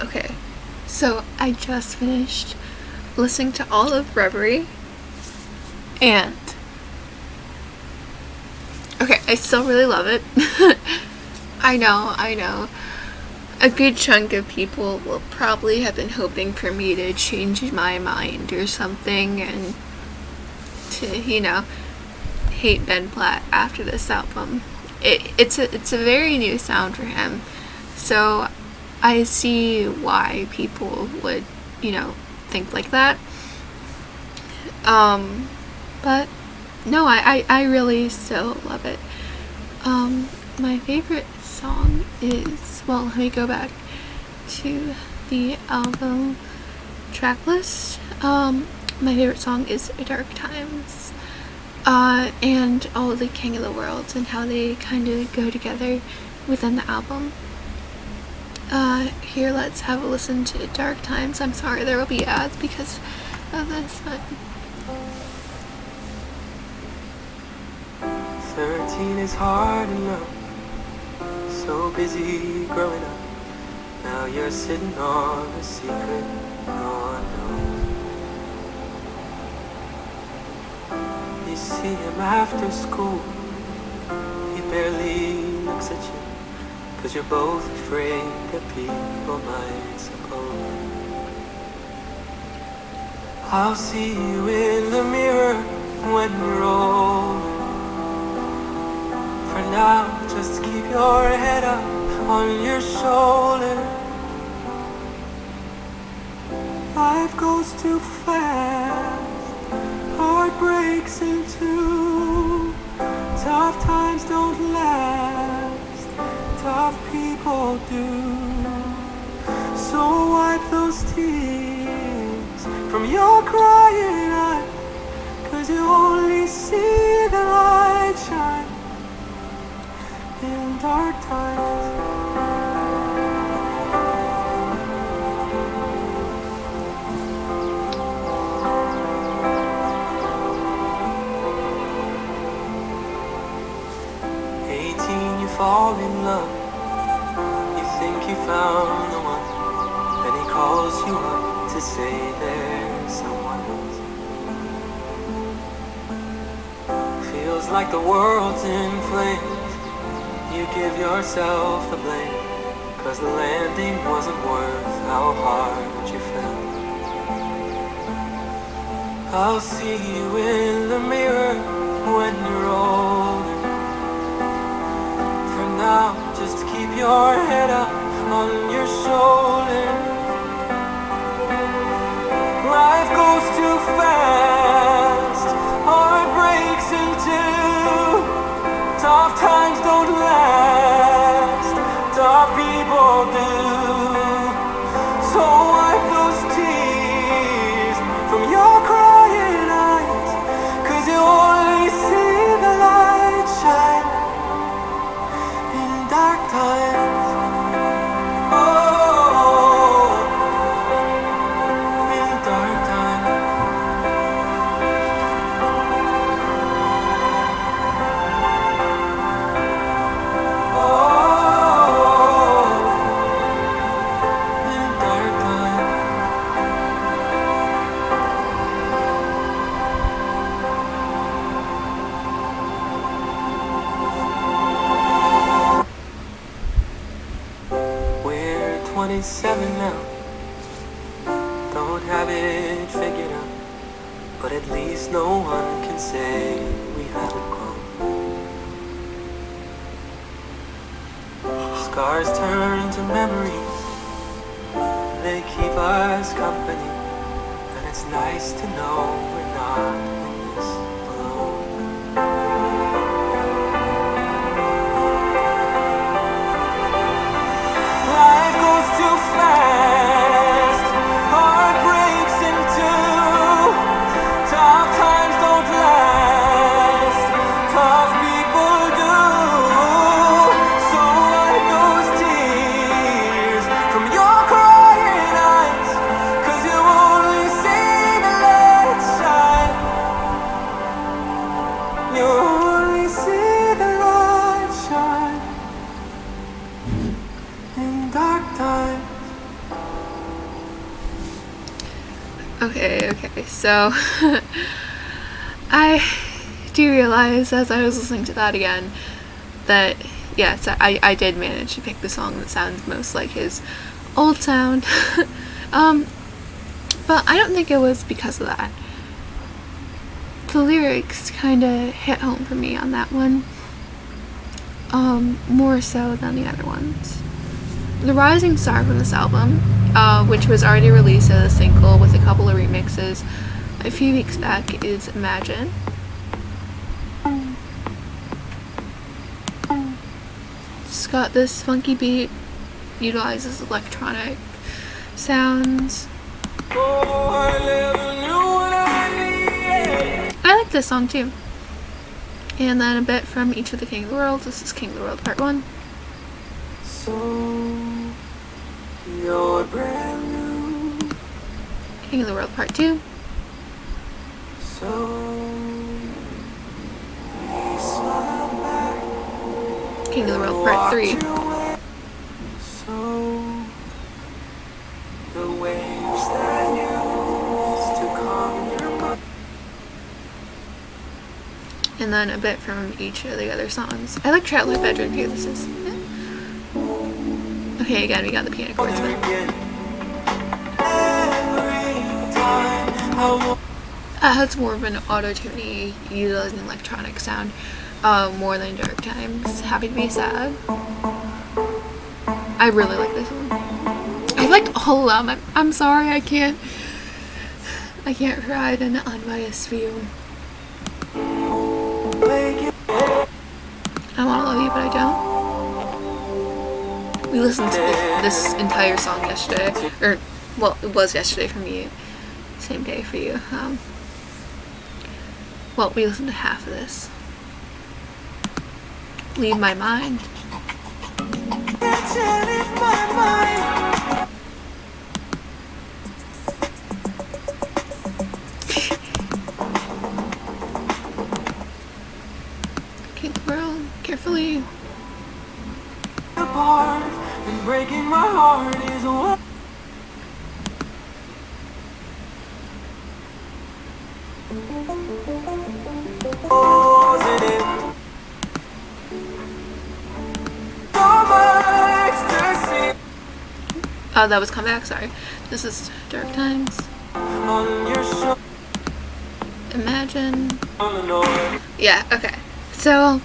Okay, so I just finished listening to all of Reverie, and okay, I still really love it. I know. A good chunk of people will probably have been hoping for me to change my mind or something and to, hate Ben Platt after this album. It's a very new sound for him, so I see why people would, think like that. But no, I really still love it. My favorite song is, well, let me go back to the album track list. My favorite song is Dark Times, and all the King of the World and how they kind of go together within the album. Here, let's have a listen to Dark Times. I'm sorry there will be ads because of this, but 13 is hard enough, so busy growing up. Now you're sitting on a secret God knows. You see him after school, he barely looks at you, 'cause you're both afraid that people might suppose. I'll see you in the mirror when you're old. For now, just keep your head up on your shoulder. Life goes too fast, heart breaks in two. Tough times don't last, tough people do. So wipe those tears from your crying eyes, 'cause you only see the light shine in dark times. 18, you fall in love, you think you found the one, then he calls you up to say there's someone else. Feels like the world's in flames, you give yourself the blame, 'cause the landing wasn't worth how hard you fell. I'll see you in the mirror when you're older. For now, just keep your head up on your shoulder. Life goes too fast, heart breaks in two. Tough times don't last, tough people do. So wipe those tears from your crying eyes, 'cause you only see the light shine in dark times. Oh, in dark times. We're 27 now, don't have it figured out, but at least no one can say we haven't grown. Scars turn to memories, they keep us company, and it's nice to know we're not in this alone. Life goes too fast, heart breaks in two. Tough times don't last, tough people do. So wipe those tears from your crying eyes, 'cause you only see the light shine Okay, so I do realize as I was listening to that again that, yes, I did manage to pick the song that sounds most like his old sound. But I don't think it was because of that. The lyrics kind of hit home for me on that one, more so than the other ones. The rising star from this album, which was already released as a single with a couple of remixes a few weeks back, is Imagine. It's got this funky beat, utilizes electronic sounds. I like this song too. And then a bit from each of the King of the World. This is King of the World Part 1. So you're brand new. King of the World Part 2. So King of the World Part 3. So the waves that used to calm your mind. And then a bit from each of the other songs. I like Traveler's Bedroom too. This is. Okay, again, we got the piano chords. Has more of an auto-tune-y, utilizing electronic sound, more than Dark Times. Happy to Be Sad. I really like this one. I liked all of them. I'm sorry, I can't provide an unbiased view. I want to love you, but I don't. We listened to this entire song yesterday, or, well, it was yesterday for me, same day for you. Well, we listened to half of this. Leave My Mind. King of the World, Carefully. Apart and breaking my heart is what. Oh, that was Come Back, sorry. This is Dark Times. Imagine. Yeah, okay. So,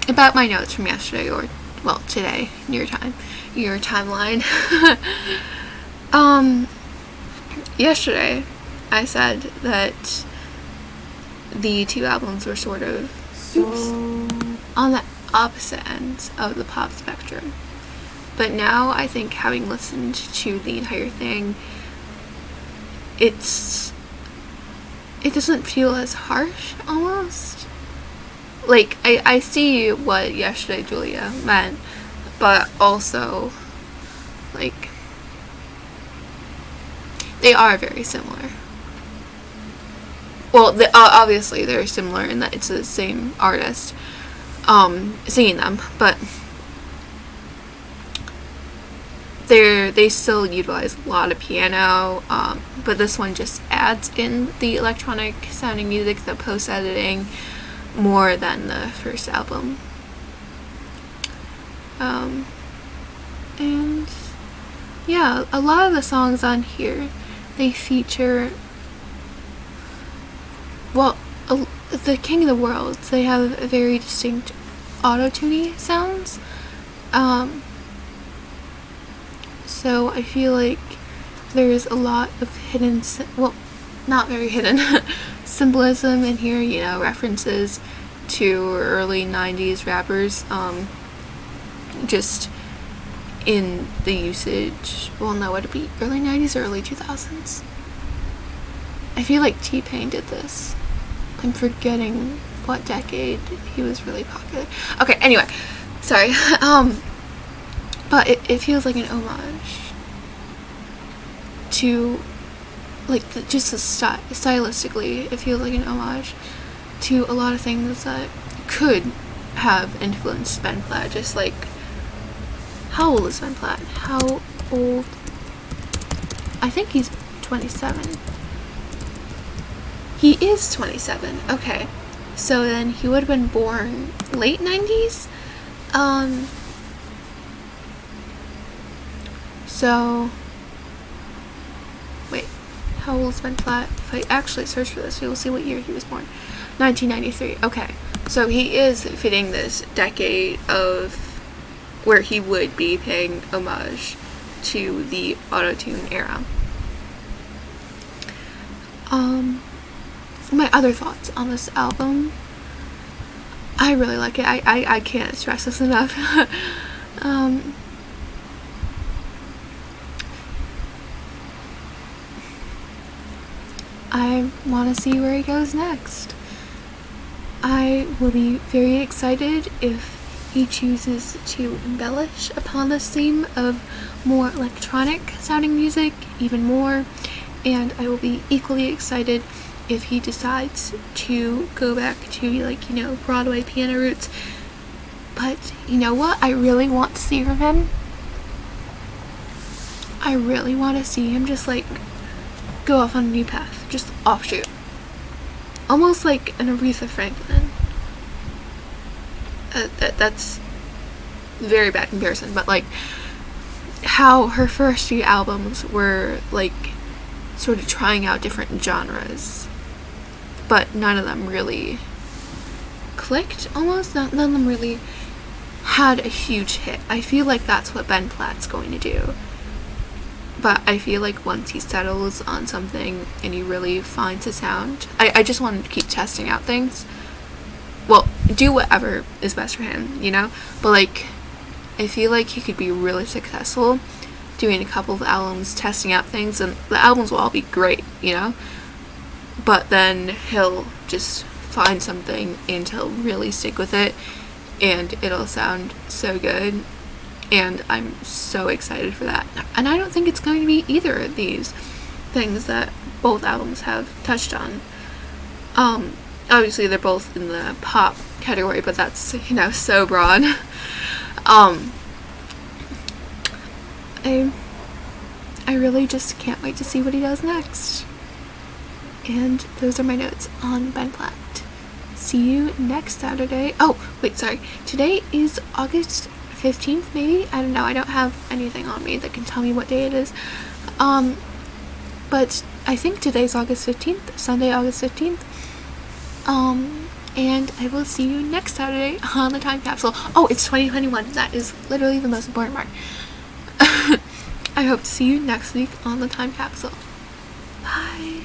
about my notes from yesterday, or, well, today, your timeline. Yesterday, I said that the two albums were sort of, on the opposite ends of the pop spectrum. But now I think, having listened to the entire thing, it doesn't feel as harsh, almost. Like, I see what Yesterday Julia meant, but also, like, they are very similar. Well, obviously they're similar in that it's the same artist singing them, but they still utilize a lot of piano, but this one just adds in the electronic sounding music, the post-editing, more than the first album. And yeah, a lot of the songs on here, they feature, well, the King of the World, they have very distinct auto-tune sounds. So I feel like there's a lot of hidden, well, not very hidden, symbolism in here, you know, references to early 90s rappers, just in the usage. Well, no, would it be early 90s or early 2000s? I feel like T-Pain did this. I'm forgetting what decade he was really popular. Okay, anyway, sorry. But it feels like an homage to, like, stylistically, it feels like an homage to a lot of things that could have influenced Ben Platt. Just like, how old is Ben Platt? How old? I think he's 27. He is 27. Okay. So then he would have been born late 90s. So wait, how old is Ben Platt? If I actually search for this, you'll see what year he was born. 1993. Okay. So he is fitting this decade of where he would be paying homage to the auto-tune era. My other thoughts on this album, I really like it. I can't stress this enough. I want to see where he goes next. I will be very excited if he chooses to embellish upon this theme of more electronic sounding music even more, and I will be equally excited if he decides to go back to, like, you know, Broadway piano roots. But you know what I really want to see from him? I really want to see him just, like, go off on a new path, just offshoot. Almost like an Aretha Franklin. That's a very bad comparison, but like how her first few albums were like sort of trying out different genres, but none of them really clicked. Almost none of them really had a huge hit. I feel like that's what Ben Platt's going to do. But I feel like once he settles on something and he really finds a sound, I just want him to keep testing out things. Well, do whatever is best for him, you know? But like, I feel like he could be really successful doing a couple of albums, testing out things, and the albums will all be great, you know? But then he'll just find something and he'll really stick with it, and it'll sound so good. And I'm so excited for that. And I don't think it's going to be either of these things that both albums have touched on. Obviously they're both in the pop category, but that's, you know, so broad. I really just can't wait to see what he does next. And those are my notes on Ben Platt. See you next Saturday. Oh, wait, sorry. Today is August 15th, maybe? I don't know. I don't have anything on me that can tell me what day it is. But I think today's August 15th, Sunday, August 15th. And I will see you next Saturday on the time capsule. Oh, it's 2021. That is literally the most important part. I hope to see you next week on the time capsule. Bye.